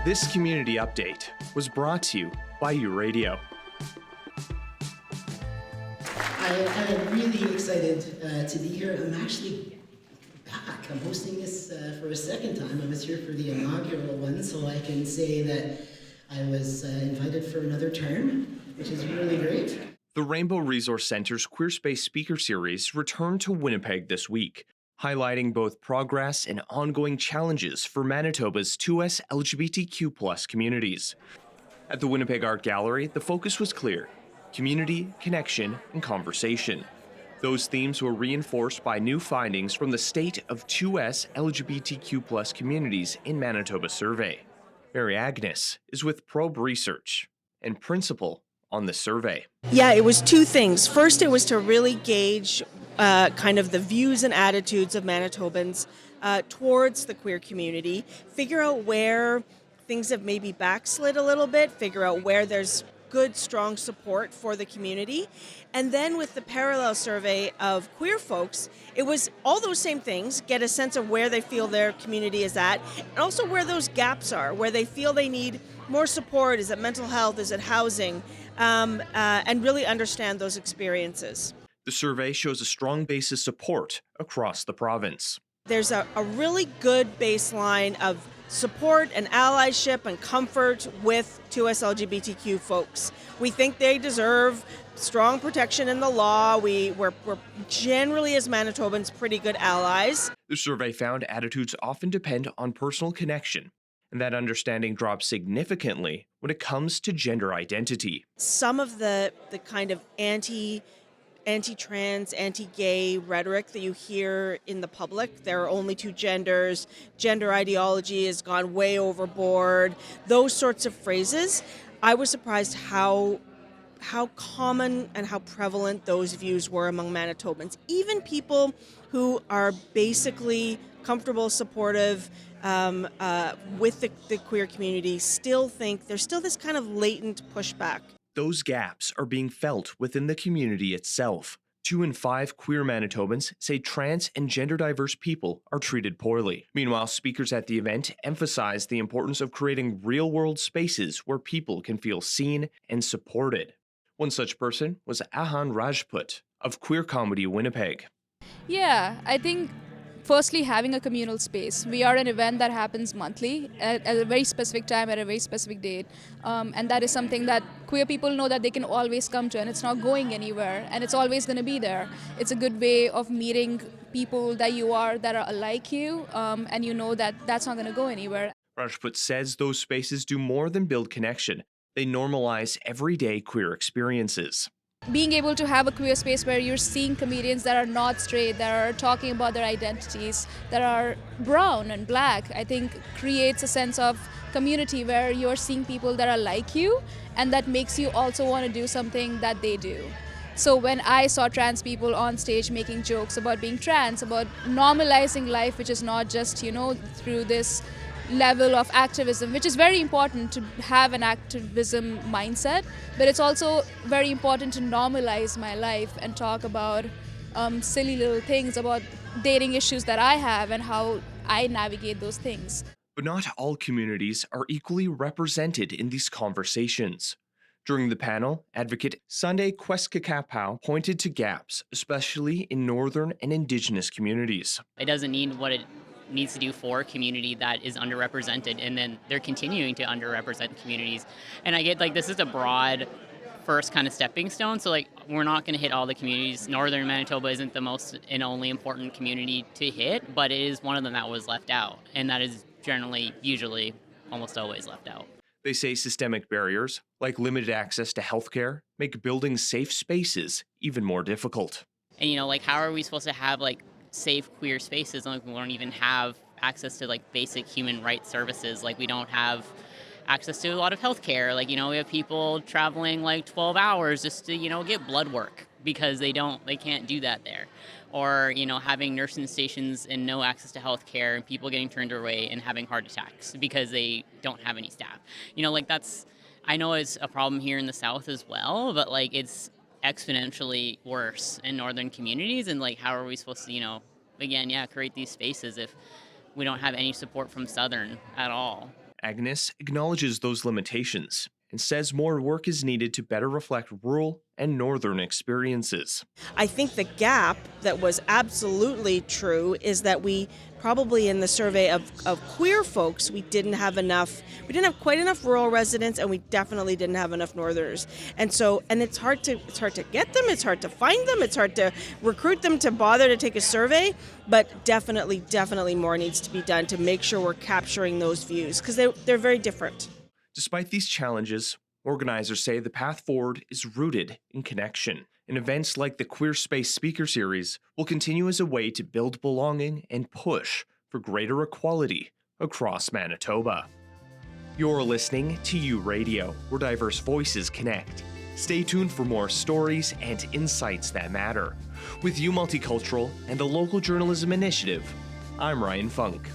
This community update was brought to you by U-Radio. I'm really excited to be here. I'm actually back. I'm hosting this for a second time. I was here for the inaugural one, so I can say that I was invited for another term, which is really great. The Rainbow Resource Center's Queer Space Speaker Series returned to Winnipeg this week, highlighting both progress and ongoing challenges for Manitoba's 2S LGBTQ+ communities. At the Winnipeg Art Gallery, the focus was clear: community, connection, and conversation. Those themes were reinforced by new findings from the State of 2S LGBTQ+ Communities in Manitoba survey. Mary Agnes is with Probe Research and principal on the survey. Yeah, it was two things. First, it was to really gauge kind of the views and attitudes of Manitobans towards the queer community, figure out where things have maybe backslid a little bit, figure out where there's good, strong support for the community. And then with the parallel survey of queer folks, it was all those same things, get a sense of where they feel their community is at, and also where those gaps are, where they feel they need more support. Is it mental health? Is it housing? And really understand those experiences. The survey shows a strong base of support across the province. There's a really good baseline of support and allyship and comfort with 2S LGBTQ folks. We think they deserve strong protection in the law. We're generally, as Manitobans, pretty good allies. The survey found attitudes often depend on personal connection, and that understanding drops significantly when it comes to gender identity. Some of the kind of anti-trans, anti-gay rhetoric that you hear in the public, there are only two genders, gender ideology has gone way overboard, those sorts of phrases, I was surprised how common and how prevalent those views were among Manitobans. Even people who are basically comfortable, supportive with the queer community still think there's still this kind of latent pushback. Those gaps are being felt within the community itself. 2 in 5 queer Manitobans say trans and gender diverse people are treated poorly. Meanwhile, speakers at the event emphasized the importance of creating real-world spaces where people can feel seen and supported. One such person was Ahan Rajput of Queer Comedy Winnipeg. Yeah, I think firstly having a communal space. We are an event that happens monthly at a very specific time, at a very specific date. And that is something that queer people know that they can always come to, and it's not going anywhere, and it's always going to be there. It's a good way of meeting people that are like you, and you know that that's not going to go anywhere. Rajput says those spaces do more than build connection. They normalize everyday queer experiences. Being able to have a queer space where you're seeing comedians that are not straight, that are talking about their identities, that are brown and black, I think creates a sense of community where you're seeing people that are like you, and that makes you also want to do something that they do. So when I saw trans people on stage making jokes about being trans, about normalizing life, which is not just, through this level of activism, which is very important to have an activism mindset, but it's also very important to normalize my life and talk about silly little things, about dating issues that I have and how I navigate those things. But not all communities are equally represented in these conversations. During the panel, advocate Sunday Kweskakapau pointed to gaps, especially in Northern and Indigenous communities. It doesn't need what it needs to do for a community that is underrepresented, and then they're continuing to underrepresent communities. And I get this is a broad first kind of stepping stone, so we're not going to hit all the communities. Northern Manitoba isn't the most and only important community to hit, but it is one of them that was left out, and that is usually almost always left out. They say systemic barriers, like limited access to healthcare, make building safe spaces even more difficult. And how are we supposed to have safe queer spaces? We don't even have access to basic human rights services. We don't have access to a lot of healthcare. We have people traveling 12 hours just to get blood work because they can't do that there. Or having nursing stations and no access to healthcare, and people getting turned away and having heart attacks because they don't have any staff. That's, I know it's a problem here in the South as well, but it's exponentially worse in northern communities. And how are we supposed to create these spaces if we don't have any support from Southern at all? Agnes acknowledges those limitations and says more work is needed to better reflect rural and northern experiences. I think the gap that was absolutely true is that we probably in the survey of queer folks, we didn't have quite enough rural residents, and we definitely didn't have enough northerners. And it's hard to get them, it's hard to find them, it's hard to recruit them to bother to take a survey, but definitely more needs to be done to make sure we're capturing those views, because they're very different. Despite these challenges, organizers say the path forward is rooted in connection, and events like the Queer Space Speaker Series will continue as a way to build belonging and push for greater equality across Manitoba. You're listening to U Radio, where diverse voices connect. Stay tuned for more stories and insights that matter. With U Multicultural and the Local Journalism Initiative, I'm Ryan Funk.